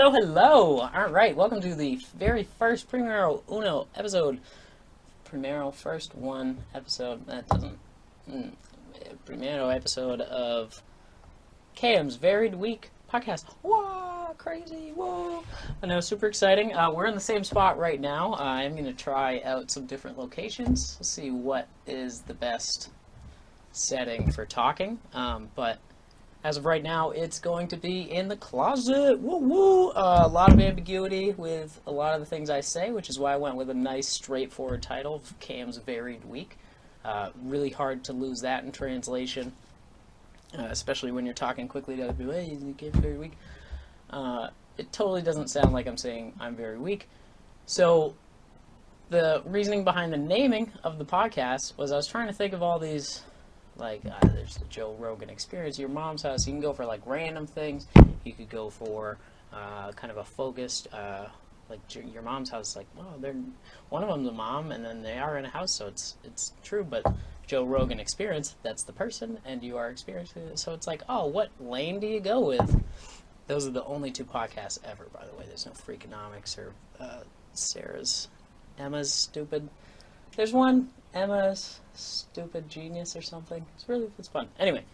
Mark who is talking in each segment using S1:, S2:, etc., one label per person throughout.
S1: Hello, hello! Alright, welcome to the very first Primero Uno episode. Primero first one episode, that doesn't... Primero episode of KM's Varied Week podcast. Whoa, crazy, whoa! I know, super exciting. We're in the same spot right now. I'm going to try out some different locations, see what is the best setting for talking, but as of right now, it's going to be in the closet. Woo woo! A lot of ambiguity with a lot of the things I say, which is why I went with a nice, straightforward title of Cam's Varied Week. Really hard to lose that in translation, especially when you're talking quickly to other people. Hey, Cam's Varied Week. It totally doesn't sound like I'm saying I'm very weak. So the reasoning behind the naming of the podcast was I was trying to think of all these. Like, there's the Joe Rogan Experience, your mom's house. You can go for, like, random things. You could go for kind of a focused, like, your mom's house. Like, well, one of them's a mom, and then they are in a house, so it's true. But Joe Rogan Experience, that's the person, and you are experiencing it. So it's like, oh, what lane do you go with? Those are the only two podcasts ever, by the way. There's no Freakonomics or Emma's Stupid. There's one, Emma's Stupid Genius or something. It's fun. Anyway,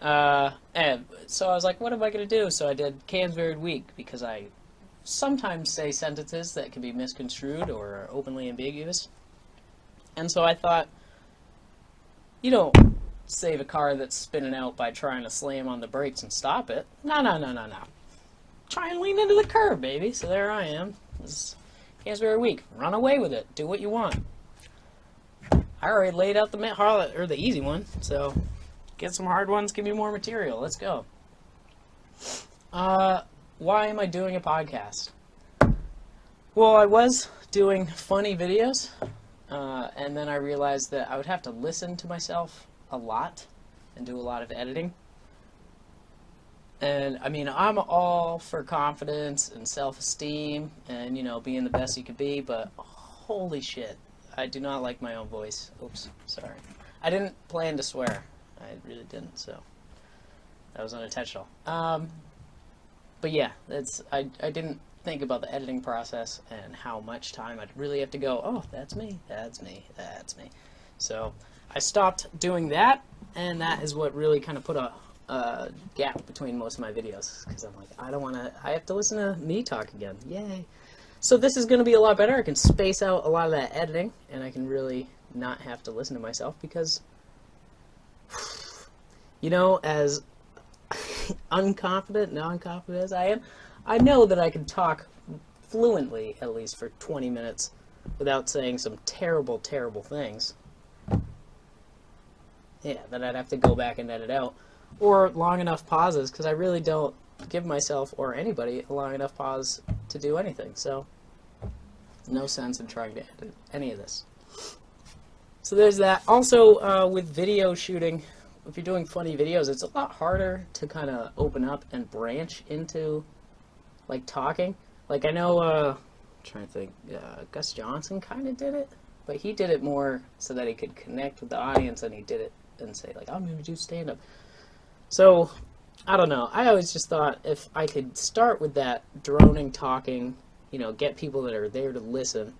S1: and so I was like, what am I going to do? So I did Cam's Varied Week because I sometimes say sentences that can be misconstrued or are openly ambiguous. And so I thought, you don't save a car that's spinning out by trying to slam on the brakes and stop it. No. Try and lean into the curb, baby. So there I am. This is Cam's Varied Week. Run away with it. Do what you want. I already laid out the easy one, so get some hard ones, give me more material. Let's go. Why am I doing a podcast? Well, I was doing funny videos, and then I realized that I would have to listen to myself a lot and do a lot of editing. And, I mean, I'm all for confidence and self-esteem and, you know, being the best you could be, but holy shit. I do not like my own voice. Oops, sorry. I didn't plan to swear. I really didn't, so that was unintentional. But yeah, I didn't think about the editing process and how much time I'd really have to go, oh, that's me. So I stopped doing that, and that is what really kind of put a gap between most of my videos, because I'm like, I have to listen to me talk again. Yay. So this is going to be a lot better. I can space out a lot of that editing, and I can really not have to listen to myself because, you know, as unconfident, non-confident as I am, I know that I can talk fluently, at least for 20 minutes, without saying some terrible, terrible things. Yeah, that I'd have to go back and edit out. Or long enough pauses, because I really don't give myself or anybody a long enough pause to do anything, so no sense in trying to edit any of this. So there's that. Also, with video shooting, if you're doing funny videos, it's a lot harder to kind of open up and branch into, like, talking. Like, I know, I'm trying to think, Gus Johnson kind of did it, but he did it more so that he could connect with the audience, and he did it and say, like, I'm going to do stand-up. So I don't know. I always just thought if I could start with that droning, talking, you know, get people that are there to listen,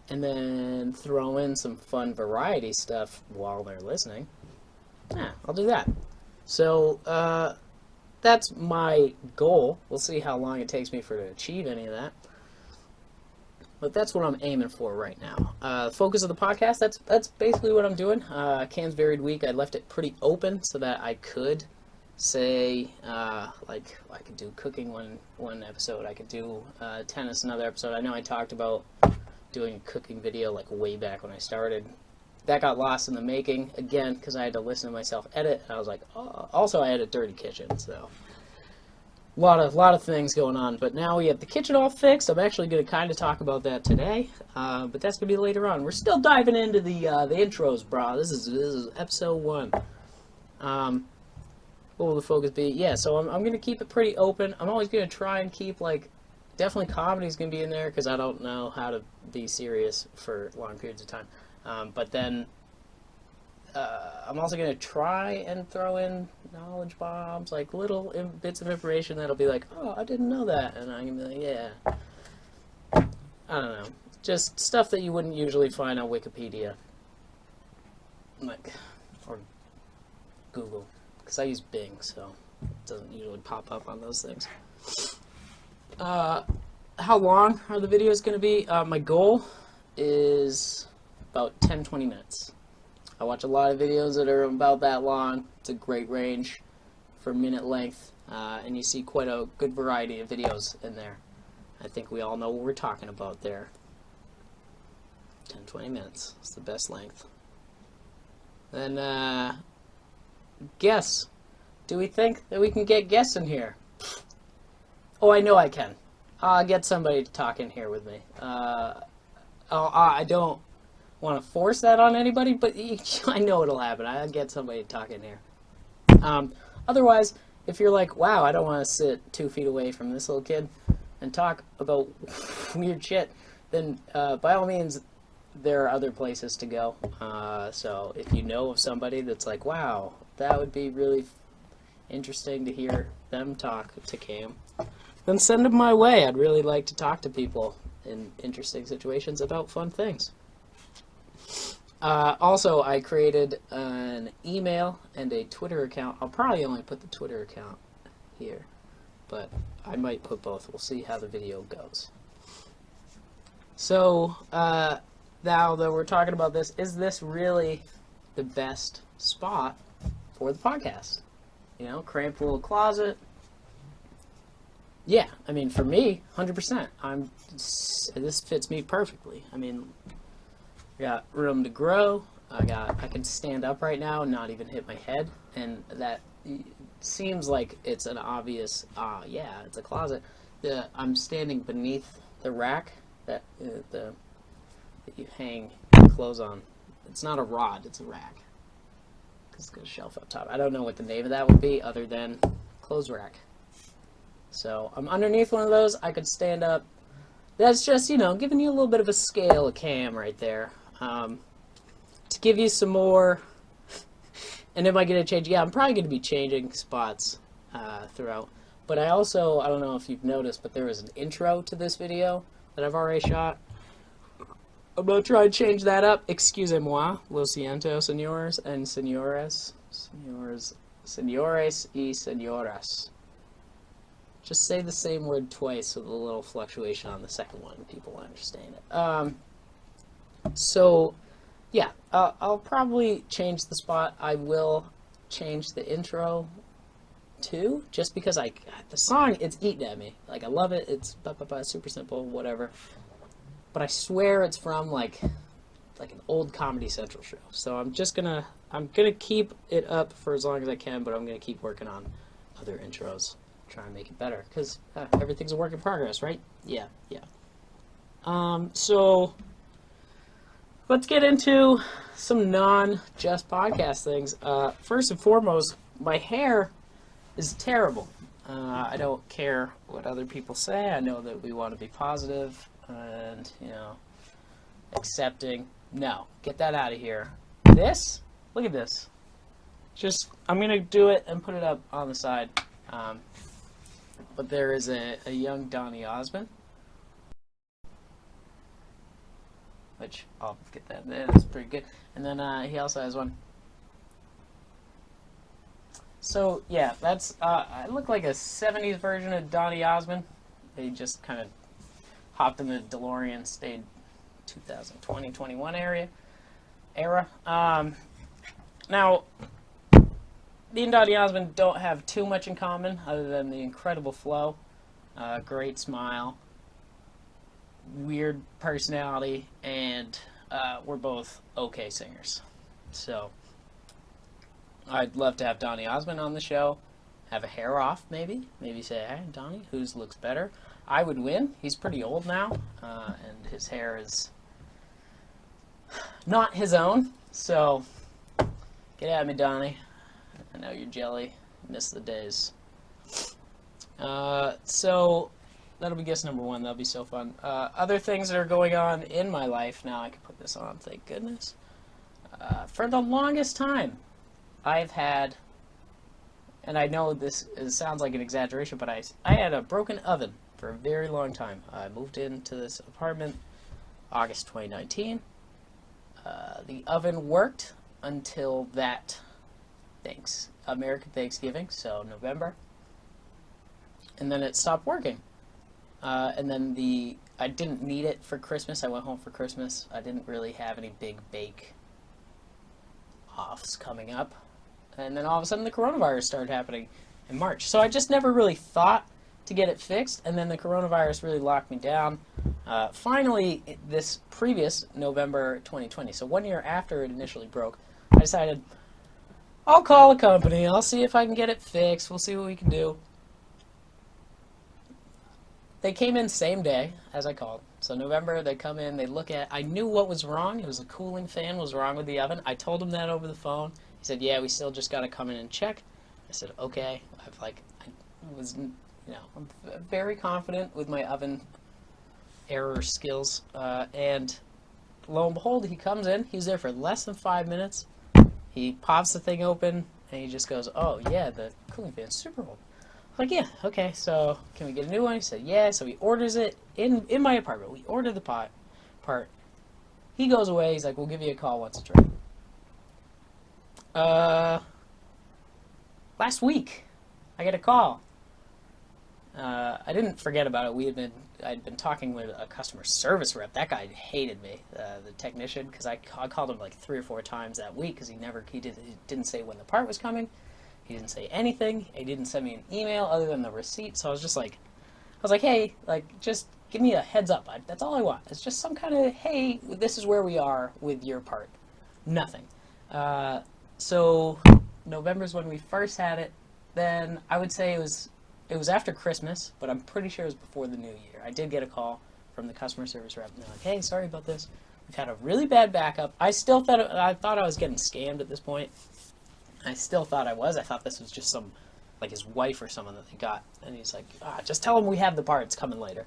S1: and then throw in some fun variety stuff while they're listening, yeah, I'll do that. So that's my goal. We'll see how long it takes me to achieve any of that. But that's what I'm aiming for right now. Focus of the podcast, that's basically what I'm doing. Cam's Varied Week, I left it pretty open so that I could say, like, I could do cooking one episode, I could do tennis another episode. I know I talked about doing a cooking video, like, way back when I started. That got lost in the making, again, because I had to listen to myself edit, and I was like, oh. Also, I had a dirty kitchen, so a lot of things going on. But now we have the kitchen all fixed. I'm actually going to kind of talk about that today, but that's going to be later on. We're still diving into the intros, brah. This is episode 1. What will the focus be? Yeah, so I'm going to keep it pretty open. I'm always going to try and keep, like, definitely comedy's going to be in there because I don't know how to be serious for long periods of time. But then I'm also going to try and throw in knowledge bombs, like little bits of information that'll be like, oh, I didn't know that, and I can be like, yeah. I don't know. Just stuff that you wouldn't usually find on Wikipedia. Like, or Google. Because I use Bing, so it doesn't usually pop up on those things. How long are the videos going to be? My goal is about 10-20 minutes. I watch a lot of videos that are about that long. It's a great range for minute length, and you see quite a good variety of videos in there. I think we all know what we're talking about there. 10-20 minutes. It's the best length. Then, guess. Do we think that we can get guests in here? Oh, I know I can. I'll get somebody to talk in here with me. I don't want to force that on anybody, but I know it'll happen. I'll get somebody to talk in here. Otherwise, if you're like, wow, I don't want to sit 2 feet away from this little kid and talk about weird shit, then by all means, there are other places to go. So if you know of somebody that's like, wow, that would be really interesting to hear them talk to Cam, then send them my way. I'd really like to talk to people in interesting situations about fun things. Also, I created an email and a Twitter account. I'll probably only put the Twitter account here, but I might put both. We'll see how the video goes. So, now that we're talking about this, is this really the best spot for the podcast? You know, cramped little closet. Yeah, I mean, for me, 100%. This fits me perfectly. I mean, I got room to grow. I can stand up right now and not even hit my head, and that seems like it's an obvious. Yeah, it's a closet. I'm standing beneath the rack that you hang clothes on. It's not a rod; it's a rack. It's got a shelf up top. I don't know what the name of that would be other than clothes rack. So I'm underneath one of those. I could stand up. That's just, you know, giving you a little bit of a scale of Cam right there. To give you some more. And am I going to change? Yeah, I'm probably going to be changing spots throughout. But I don't know if you've noticed, but there was an intro to this video that I've already shot. I'm going to try and change that up. Excusez-moi, lo siento, señores and señores. Señores y señoras. Just say the same word twice with a little fluctuation on the second one. People understand it. So, yeah, I'll probably change the spot. I will change the intro too, just because the song, it's eating at me. Like, I love it. It's super simple, whatever. But I swear it's from like an old Comedy Central show. So I'm gonna keep it up for as long as I can, but I'm gonna keep working on other intros. Try and make it better, because everything's a work in progress, right? Yeah. So let's get into some non-just podcast things. First and foremost, my hair is terrible. I don't care what other people say. I know that we want to be positive and, you know, accepting. No, get that out of here. Look at this. I'm going to do it and put it up on the side. But there is a young Donny Osmond, which I'll get that there. That's pretty good. And then he also has one. So yeah, I look like a '70s version of Donny Osmond. They just kind of hopped in the DeLorean, stayed 2020, 21 era. Now, me and Donny Osmond don't have too much in common other than the incredible flow, great smile, weird personality, and we're both okay singers. So I'd love to have Donny Osmond on the show, have a hair off maybe say, hey, Donny, whose looks better? I would win. He's pretty old now, and his hair is not his own, so get at me, Donny. I know you're jelly. Miss the days. So that'll be guess number one. That'll be so fun. Other things that are going on in my life now. I can put this on. Thank goodness. For the longest time, I've had and I know sounds like an exaggeration, but I had a broken oven for a very long time. I moved into this apartment August 2019. The oven worked until that American Thanksgiving, so November. And then it stopped working. And then I didn't need it for Christmas. I went home for Christmas. I didn't really have any big bake-offs coming up. And then all of a sudden the coronavirus started happening in March. So I just never really thought to get it fixed, and then the coronavirus really locked me down. Finally, this previous November 2020, so 1 year after it initially broke, I decided, I'll call a company, I'll see if I can get it fixed, we'll see what we can do. They came in same day as I called. So November, they come in, they look at, I knew what was wrong. It was a cooling fan was wrong with the oven. I told him that over the phone. He said, yeah, we still just got to come in and check. I said, okay. I'm very confident with my oven error skills. And lo and behold, he comes in. He's there for less than 5 minutes. He pops the thing open, and he just goes, oh, yeah, the cooling fan's super old. I'm like, yeah, okay, so can we get a new one? He said, yeah, so he orders it in my apartment. We order the part. He goes away. He's like, we'll give you a call once it's ready. Last week, I get a call. I didn't forget about it. I'd been talking with a customer service rep. That guy hated me, the technician, because I called him like 3 or 4 times that week because he didn't say when the part was coming. He didn't say anything. He didn't send me an email other than the receipt. So I was like, hey, just give me a heads up. That's all I want. It's just some kind of, hey, this is where we are with your part. Nothing. So November's when we first had it. Then I would say it was after Christmas, but I'm pretty sure it was before the new year. I did get a call from the customer service rep. And they're like, hey, sorry about this. We've had a really bad backup. I thought I was getting scammed at this point. I still thought I was. I thought this was just his wife or someone that they got. And he's like, just tell him we have the parts coming later.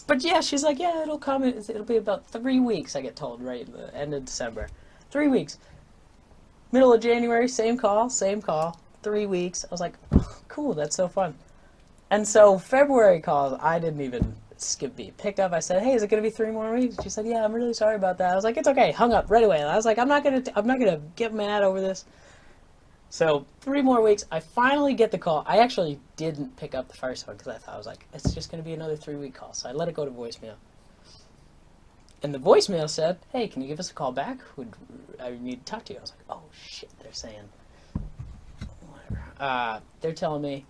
S1: But yeah, she's like, yeah, it'll come. It'll be about 3 weeks, I get told, right in the end of December. 3 weeks. Middle of January, same call. 3 weeks. I was like, oh, cool, that's so fun. And so February calls, I didn't even skip beat. Picked up, I said, hey, is it going to be 3 more weeks? She said, yeah, I'm really sorry about that. I was like, it's okay. Hung up right away. I was like, I'm not gonna get mad over this. So 3 more weeks, I finally get the call. I actually didn't pick up the first one because I was like, it's just going to be another 3-week call. So I let it go to voicemail. And the voicemail said, hey, can you give us a call back? I need to talk to you. I was like, oh, shit, they're saying, whatever. They're telling me,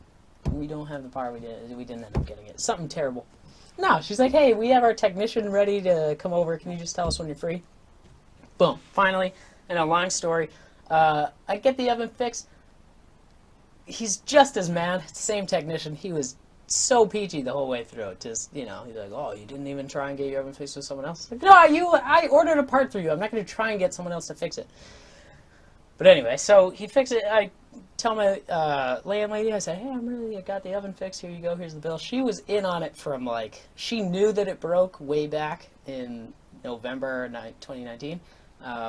S1: we don't have the part, we didn't end up getting it. Something terrible. No, she's like, hey, we have our technician ready to come over. Can you just tell us when you're free? Boom, finally. And a long story. I get the oven fixed. He's just as mad. Same technician. He was so peachy the whole way through. Just, he's like, oh, you didn't even try and get your oven fixed with someone else? Like, no, I ordered a part for you. I'm not going to try and get someone else to fix it. But anyway, so he fixed it. I tell my landlady, I said, hey, I got the oven fixed. Here you go. Here's the bill. She was in on it from she knew that it broke way back in November 2019.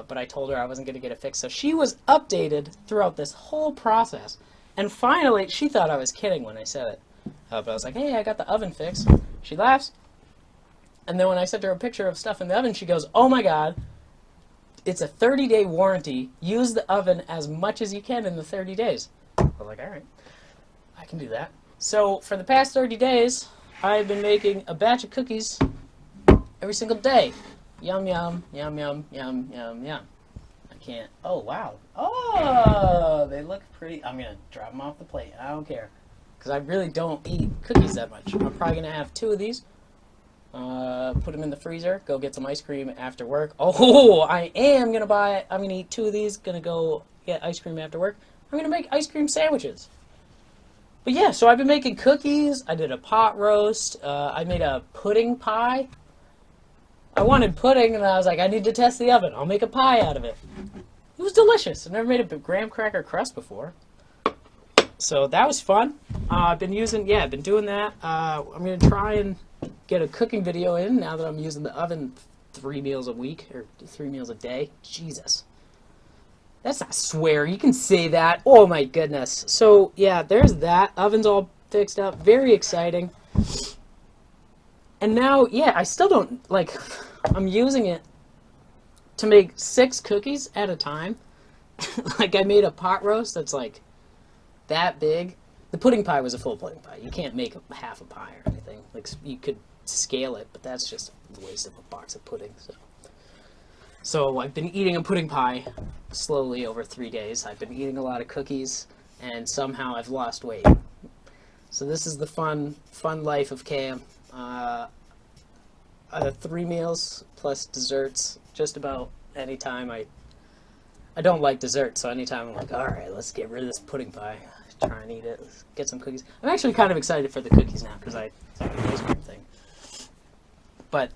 S1: But I told her I wasn't going to get it fixed. So she was updated throughout this whole process. And finally, she thought I was kidding when I said it. But I was like, hey, I got the oven fixed. She laughs. And then when I sent her a picture of stuff in the oven, she goes, oh my God, it's a 30-day warranty. Use the oven as much as you can in the 30 days. I was like, all right, I can do that. So for the past 30 days, I've been making a batch of cookies every single day. Yum, yum, yum, yum, yum, yum, yum. I can't. Oh, wow. Oh, they look pretty. I'm going to drop them off the plate. I don't care. Because I really don't eat cookies that much. I'm probably going to have 2 of these. Put them in the freezer. Go get some ice cream after work. Oh, I'm going to eat 2 of these. Going to go get ice cream after work. I'm going to make ice cream sandwiches. But yeah, so I've been making cookies. I did a pot roast. I made a pudding pie. I wanted pudding, and I was like, I need to test the oven. I'll make a pie out of it. It was delicious. I've never made a graham cracker crust before. So that was fun. I've been doing that. I'm going to try and get a cooking video in now that I'm using the oven 3 meals a week, or 3 meals a day. Jesus. That's not swear. You can say that. Oh my goodness. So yeah, there's that. Oven's all fixed up. Very exciting. And now, yeah, I still don't, like, I'm using it to make 6 cookies at a time. Like, I made a pot roast that's, like, that big. The pudding pie was a full pudding pie. You can't make half a pie or anything. Like, you could scale it, but that's just a waste of a box of pudding, So I've been eating a pudding pie slowly over 3 days. I've been eating a lot of cookies, and somehow I've lost weight. So this is the fun life of Cam. 3 meals plus desserts. Just about any time I don't like dessert, so anytime I'm like, all right, let's get rid of this pudding pie. Try and eat it. Let's get some cookies. I'm actually kind of excited for the cookies now because I like the ice cream thing. But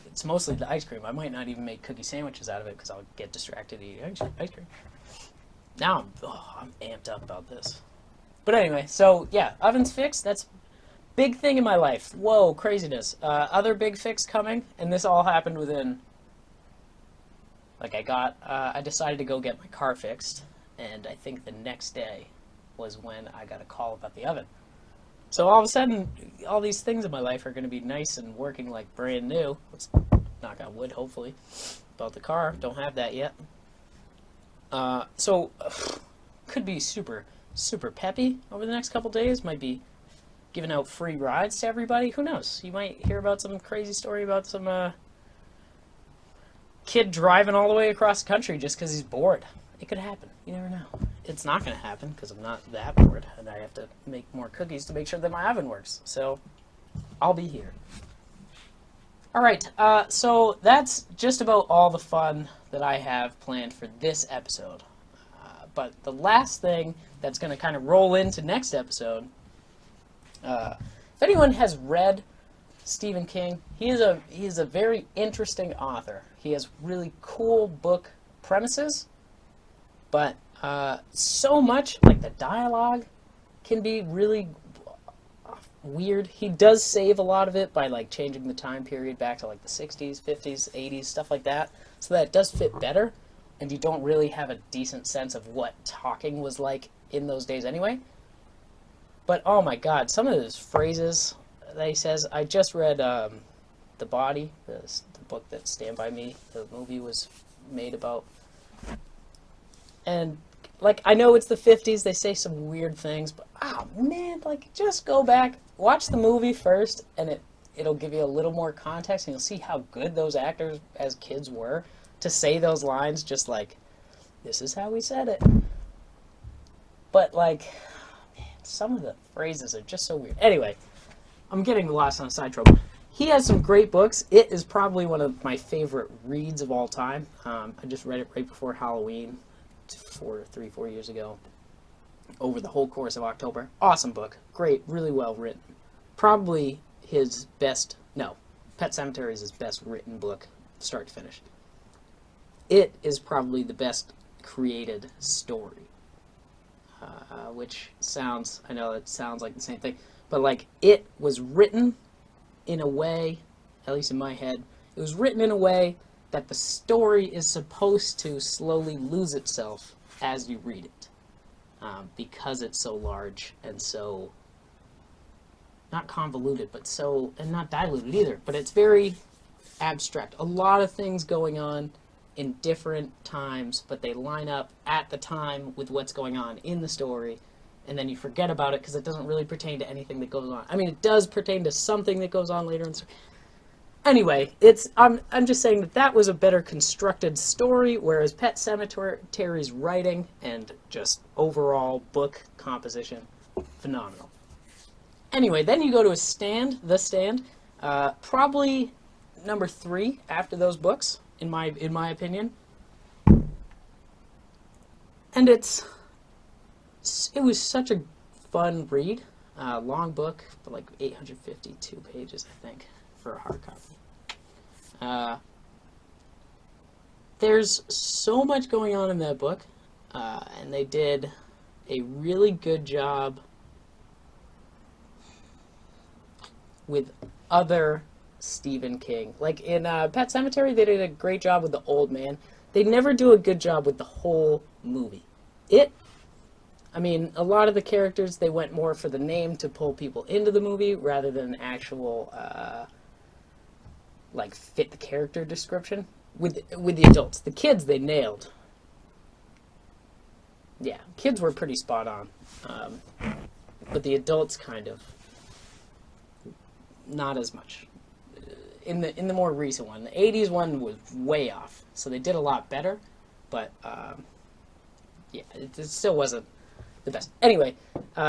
S1: it's mostly the ice cream. I might not even make cookie sandwiches out of it because I'll get distracted eating ice cream. Now I'm amped up about this. But anyway, so yeah, oven's fixed. That's big thing in my life. Whoa, craziness. Other big fix coming, and this all happened within, like I decided to go get my car fixed, and I think the next day was when I got a call about the oven. So all of a sudden, all these things in my life are going to be nice and working like brand new. Let's knock on wood, hopefully. About the car, don't have that yet. So, could be super peppy over the next couple days. Might be giving out free rides to everybody. Who knows? You might hear about some crazy story about some kid driving all the way across the country just because he's bored. It could happen. You never know. It's not going to happen because I'm not that bored, and I have to make more cookies to make sure that my oven works. So, I'll be here. All right, so that's just about all the fun that I have planned for this episode. But the last thing that's going to kind of roll into next episode, if anyone has read Stephen King, he is a very interesting author. He has really cool book premises, but so much, like the dialogue can be really weird. He does save a lot of it by like changing the time period back to like the 60s, 50s, 80s, stuff like that, so that it does fit better, and you don't really have a decent sense of what talking was like in those days anyway. But oh my god, some of his phrases that he says. I just read The Body, the book that Stand By Me, the movie was made about. And like, I know it's the 50s, they say some weird things, but oh man, like, just go back, watch the movie first, and it'll give you a little more context, and you'll see how good those actors as kids were to say those lines just like, this is how we said it. But like, man, some of the phrases are just so weird. Anyway, I'm getting lost on a sidetrack. He has some great books. It is probably one of my favorite reads of all time. I just read it right before Halloween, 4 years ago, over the whole course of October. Awesome book. Great. Really well written. Probably his best, no, Pet Sematary is his best written book, start to finish. It is probably the best created story, which sounds, I know it sounds like the same thing, but like, it was written in a way, at least in my head, it was written in a way that the story is supposed to slowly lose itself as you read it, because it's so large and so, not convoluted, but so, and not diluted either, but it's very abstract. A lot of things going on in different times, but they line up at the time with what's going on in the story, and then you forget about it because it doesn't really pertain to anything that goes on. I mean, it does pertain to something that goes on later in the story. Anyway, I'm just saying that was a better constructed story, whereas Pet Sematary's writing and just overall book composition, phenomenal. Anyway, then you go to The Stand, probably number 3 after those books, in my opinion. And it was such a fun read, long book, but like 852 pages, I think, for a hard copy. There's so much going on in that book, and they did a really good job with other Stephen King. Like in Pet Sematary, they did a great job with the old man. They never do a good job with the whole movie. I mean, a lot of the characters, they went more for the name to pull people into the movie rather than actual, like, fit the character description with the adults. The kids, they nailed. Yeah, kids were pretty spot on. But the adults kind of not as much. In the more recent one, the 80s one was way off. So they did a lot better, but yeah, it still wasn't the best. Anyway,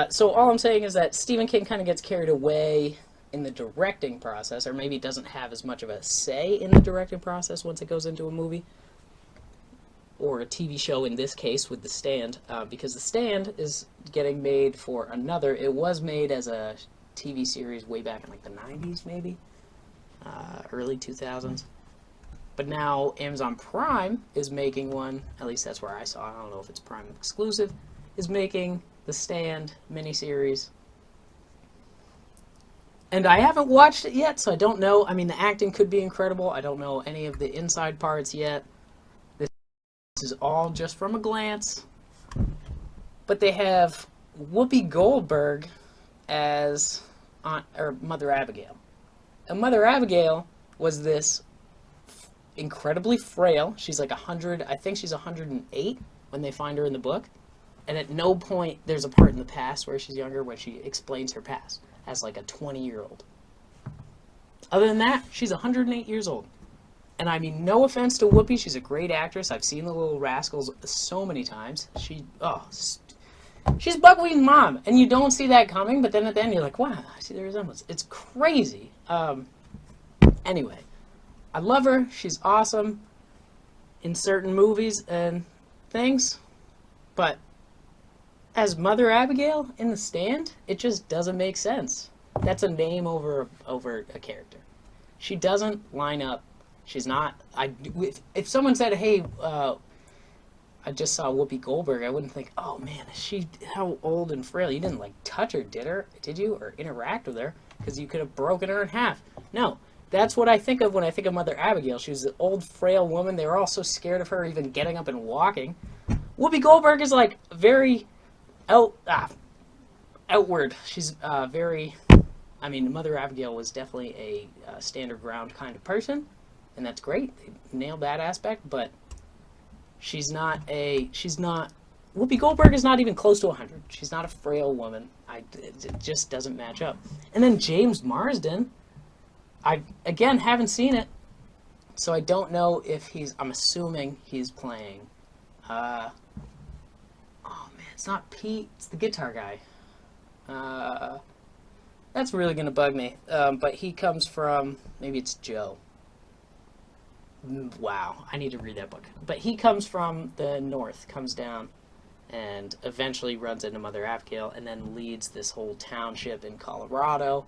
S1: so all I'm saying is that Stephen King kind of gets carried away in the directing process, or maybe doesn't have as much of a say in the directing process once it goes into a movie, or a TV show in this case with The Stand, because The Stand is getting made for another. It was made as a TV series way back in like the 90s maybe, early 2000s. But now Amazon Prime is making one, at least that's where I saw it, I don't know if it's Prime exclusive, is making The Stand miniseries. And I haven't watched it yet, so I don't know. I mean, the acting could be incredible. I don't know any of the inside parts yet. This is all just from a glance. But they have Whoopi Goldberg as Mother Abigail. And Mother Abigail was this incredibly frail. She's like 100, I think she's 108 when they find her in the book. And at no point, there's a part in the past where she's younger when she explains her past as like a 20-year-old. Other than that, she's 108 years old. And I mean, no offense to Whoopi, she's a great actress. I've seen The Little Rascals so many times. She's Buckwheat's mom, and you don't see that coming, but then at the end you're like, wow, I see the resemblance. It's crazy. Anyway, I love her. She's awesome in certain movies and things, but as Mother Abigail in The Stand, it just doesn't make sense. That's a name over a character. She doesn't line up. She's not. If someone said, "Hey, I just saw Whoopi Goldberg," I wouldn't think, "Oh man, is she how old and frail?" You didn't like touch her, did you, or interact with her? Because you could have broken her in half. No, that's what I think of when I think of Mother Abigail. She was an old, frail woman. They were all so scared of her even getting up and walking. Whoopi Goldberg is like very outward. She's very. I mean, Mother Abigail was definitely a stand her ground kind of person, and that's great. They nailed that aspect, but she's not. Whoopi Goldberg is not even close to 100. She's not a frail woman. It just doesn't match up. And then James Marsden, I again haven't seen it, so I don't know if he's. I'm assuming he's playing. Oh man, it's not Pete. It's the guitar guy. That's really gonna bug me. But he comes from, maybe it's Joe. Wow, I need to read that book. But he comes from the north, comes down, and eventually runs into Mother Abigail, and then leads this whole township in Colorado.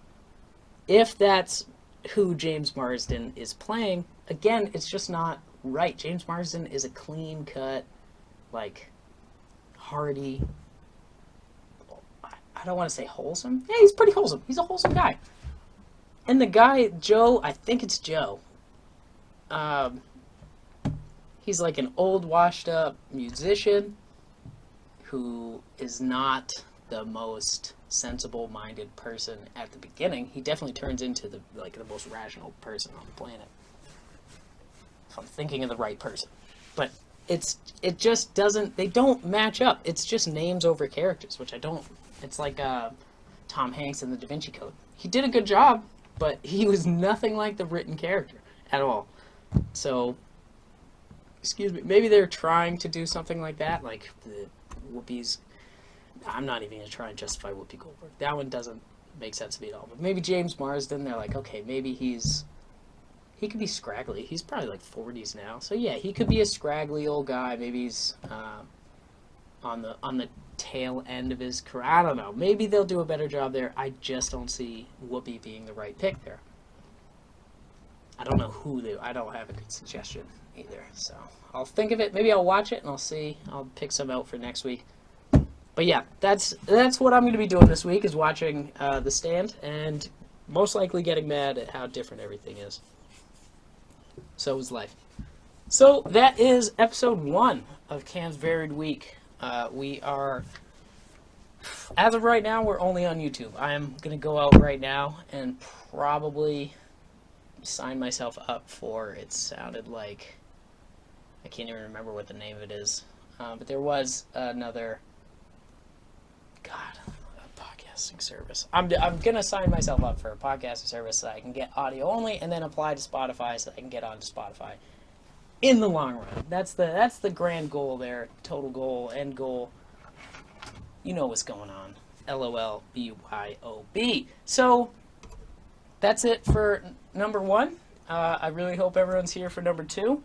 S1: If that's who James Marsden is playing, again, it's just not right. James Marsden is a clean-cut, like, hearty, I don't want to say wholesome. Yeah, he's pretty wholesome. He's a wholesome guy. And the guy, Joe, I think it's Joe. He's like an old, washed-up musician who is not the most sensible-minded person at the beginning. He definitely turns into the most rational person on the planet. If I'm thinking of the right person. But it just doesn't, they don't match up. It's just names over characters, which I don't. It's like Tom Hanks in the Da Vinci Code. He did a good job, but he was nothing like the written character at all. So, excuse me, maybe they're trying to do something like that, like the Whoopi's. I'm not even going to try and justify Whoopi Goldberg. That one doesn't make sense to me at all. But maybe James Marsden, they're like, okay, maybe he could be scraggly. He's probably like 40s now. So yeah, he could be a scraggly old guy. Maybe he's on the tail end of his career. I don't know. Maybe they'll do a better job there. I just don't see Whoopi being the right pick there. I don't know I don't have a good suggestion either. So I'll think of it. Maybe I'll watch it and I'll see. I'll pick some out for next week. But yeah, that's what I'm going to be doing this week, is watching The Stand and most likely getting mad at how different everything is. So is life. So that is episode 1 of Cam's Varied Week. We are, as of right now, we're only on YouTube. I am going to go out right now and probably sign myself up for, it sounded like, I can't even remember what the name of it is, but there was another, a podcasting service. I'm going to sign myself up for a podcasting service so I can get audio only and then apply to Spotify so I can get onto Spotify. In the long run, that's the grand goal there, total goal, end goal. You know what's going on. LOL, BYOB. So that's it for number 1. I really hope everyone's here for number 2.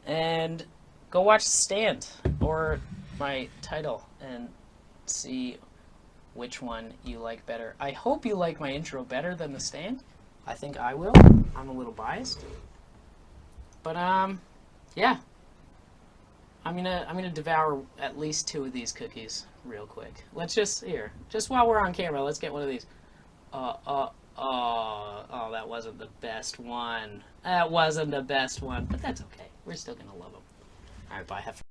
S1: And go watch The Stand or my title and see which one you like better. I hope you like my intro better than The Stand. I think I will. I'm a little biased. But yeah, I'm gonna devour at least 2 of these cookies real quick. Let's just while we're on camera, let's get one of these. Oh, that wasn't the best one. That wasn't the best one, but that's okay. We're still gonna love them. All right, bye. Have fun.